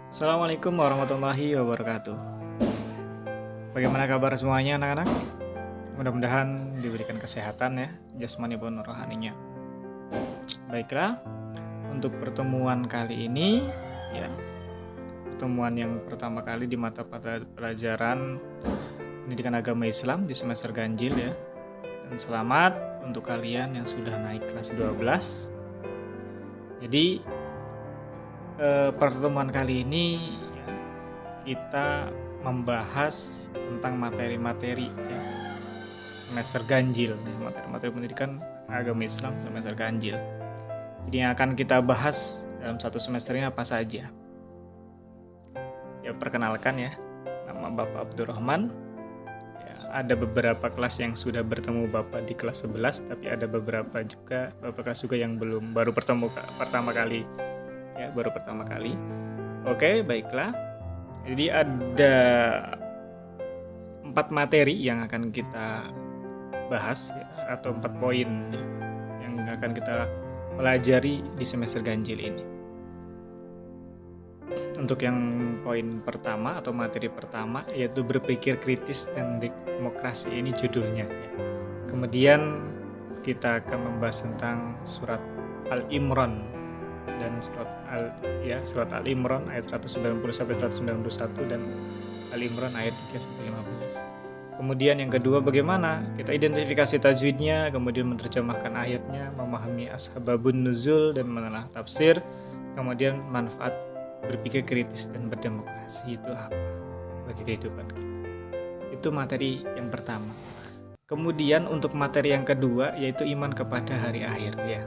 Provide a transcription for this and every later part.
Assalamualaikum warahmatullahi wabarakatuh. Bagaimana kabar semuanya anak-anak? Mudah-mudahan diberikan kesehatan ya, jasmani maupun rohaninya. Baiklah, untuk pertemuan kali ini ya, pertemuan yang pertama kali di mata pelajaran pendidikan agama Islam di semester ganjil ya. Dan selamat untuk kalian yang sudah naik kelas 12. Jadi pertemuan kali ini ya, kita membahas tentang materi-materi ya, semester ganjil ya, materi-materi pendidikan agama Islam semester ganjil. Jadi yang akan kita bahas dalam satu semester ini apa saja? Ya perkenalkan ya, nama Bapak Abdurrahman. Ya, ada beberapa kelas yang sudah bertemu Bapak di kelas 11, tapi ada beberapa juga Bapak kelas juga yang belum, baru pertama kali. Ya, baru pertama kali. Oke, baiklah. Jadi ada 4 materi yang akan kita bahas ya, atau 4 poin ya, yang akan kita pelajari di semester ganjil ini. Untuk yang poin pertama atau materi pertama yaitu berpikir kritis dan demokrasi, ini judulnya ya. Kemudian kita akan membahas tentang surat Al-Imran dan surat Al-Imran ayat 190 sampai 191 dan Al-Imran ayat 3 sampai 15. Kemudian yang kedua, bagaimana kita identifikasi tajwidnya, kemudian menerjemahkan ayatnya, memahami asbabun nuzul dan menelaah tafsir, kemudian manfaat berpikir kritis dan berdemokrasi itu apa bagi kehidupan kita. Itu materi yang pertama. Kemudian untuk materi yang kedua yaitu iman kepada hari akhir ya.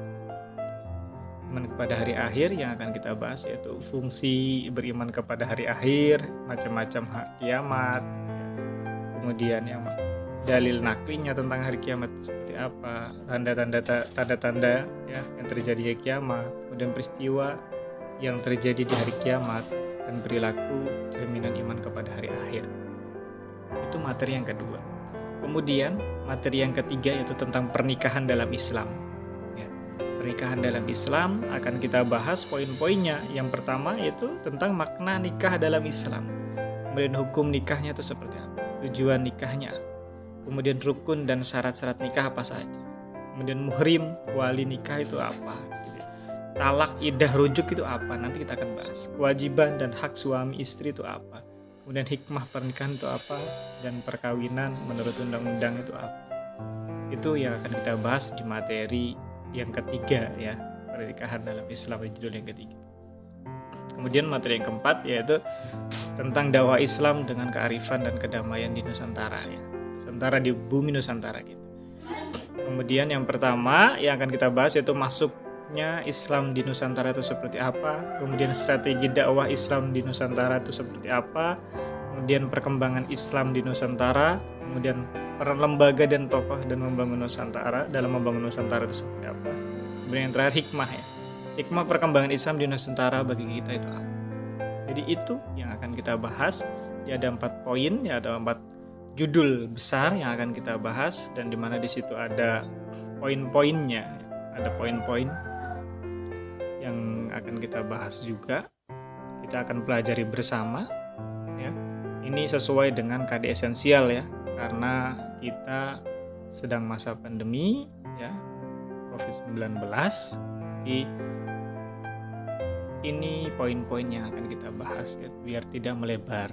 Iman kepada hari akhir yang akan kita bahas yaitu fungsi beriman kepada hari akhir, macam-macam hak kiamat, kemudian yang dalil naklinya tentang hari kiamat seperti apa, tanda-tanda ya yang terjadi kiamat, kemudian peristiwa yang terjadi di hari kiamat dan perilaku cerminan iman kepada hari akhir. Itu materi yang kedua. Kemudian materi yang ketiga yaitu tentang pernikahan dalam Islam. Pernikahan dalam Islam akan kita bahas poin-poinnya. Yang pertama yaitu tentang makna nikah dalam Islam. Kemudian hukum nikahnya itu seperti apa, tujuan nikahnya, kemudian rukun dan syarat-syarat nikah apa saja, kemudian muhrim, wali nikah itu apa, talak, iddah, rujuk itu apa, nanti kita akan bahas. Kewajiban dan hak suami istri itu apa, kemudian hikmah pernikahan itu apa, dan perkawinan menurut undang-undang itu apa. Itu yang akan kita bahas di materi yang ketiga ya, pernikahan dalam Islam, judul yang ketiga. Kemudian materi yang keempat yaitu tentang dakwah Islam dengan kearifan dan kedamaian di Nusantara ya. Nusantara, di bumi Nusantara gitu. Kemudian yang pertama yang akan kita bahas yaitu masuknya Islam di Nusantara itu seperti apa, kemudian strategi dakwah Islam di Nusantara itu seperti apa, kemudian perkembangan Islam di Nusantara, kemudian peran lembaga dan tokoh dan membangun Nusantara dalam membangun Nusantara itu seperti apa. Kemudian yang terakhir hikmah ya. Hikmah perkembangan Islam di Nusantara bagi kita itu apa. Jadi itu yang akan kita bahas. Ya, ada 4 poin, ya ada 4 judul besar yang akan kita bahas dan dimana di situ ada poin-poinnya, ada poin-poin yang akan kita bahas juga. Kita akan pelajari bersama ya. Ini sesuai dengan KD esensial ya, karena kita sedang masa pandemi ya, COVID-19. Ini poin-poin yang akan kita bahas ya, biar tidak melebar.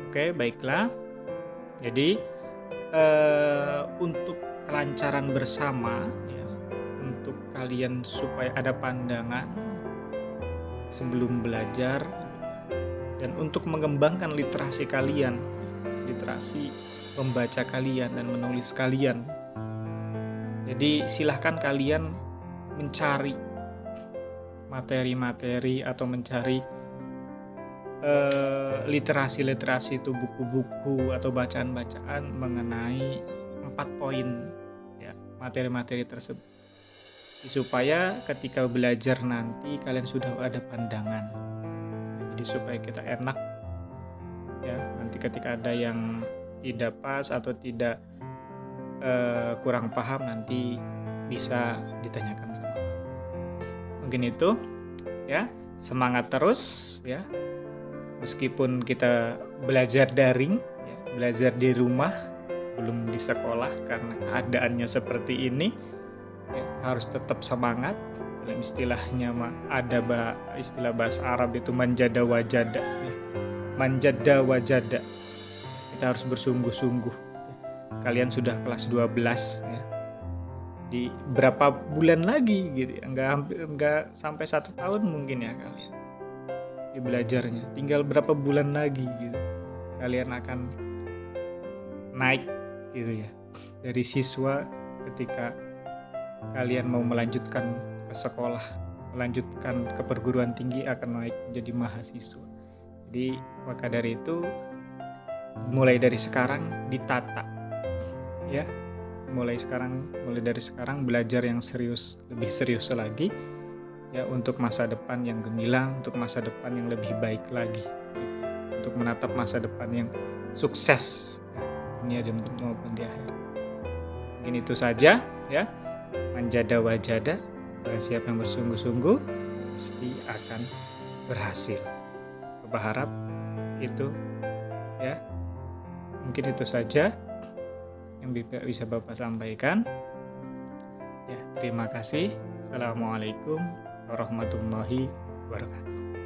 Oke, baiklah. Jadi untuk kelancaran bersama ya, untuk kalian supaya ada pandangan sebelum belajar dan untuk mengembangkan literasi kalian, literasi membaca kalian dan menulis kalian. Jadi silahkan kalian mencari materi-materi atau mencari literasi-literasi itu, buku-buku atau bacaan-bacaan mengenai 4 poin ya, materi-materi tersebut, supaya ketika belajar nanti kalian sudah ada pandangan. Jadi supaya kita enak ya, nanti ketika ada yang tidak pas atau tidak kurang paham nanti bisa ditanyakan sama Pak. Mungkin itu ya. semangat terus ya, meskipun kita belajar daring ya, belajar di rumah, belum di sekolah karena keadaannya seperti ini ya, harus tetap semangat. Dalam istilahnya ada istilah bahasa Arab itu manjada wajada ya. Manjada wajada, kita harus bersungguh-sungguh. Kalian sudah kelas 12 ya, di berapa bulan lagi gitu ya, enggak sampai 1 tahun mungkin ya kalian di belajarnya, tinggal berapa bulan lagi gitu kalian akan naik gitu ya, dari siswa ketika kalian mau melanjutkan ke sekolah, melanjutkan ke perguruan tinggi, akan naik menjadi mahasiswa. Jadi maka dari itu mulai dari sekarang ditata ya, mulai dari sekarang belajar yang serius, lebih serius lagi ya, untuk masa depan yang gemilang, untuk masa depan yang lebih baik lagi gitu. Untuk menatap masa depan yang sukses ya, dunia maupun di akhirat. Mungkin itu saja ya, manjada wajada, barang siapa yang bersungguh-sungguh pasti akan berhasil. Bapak harap itu ya, mungkin itu saja yang bisa Bapak sampaikan ya. Terima kasih. Assalamualaikum warahmatullahi wabarakatuh.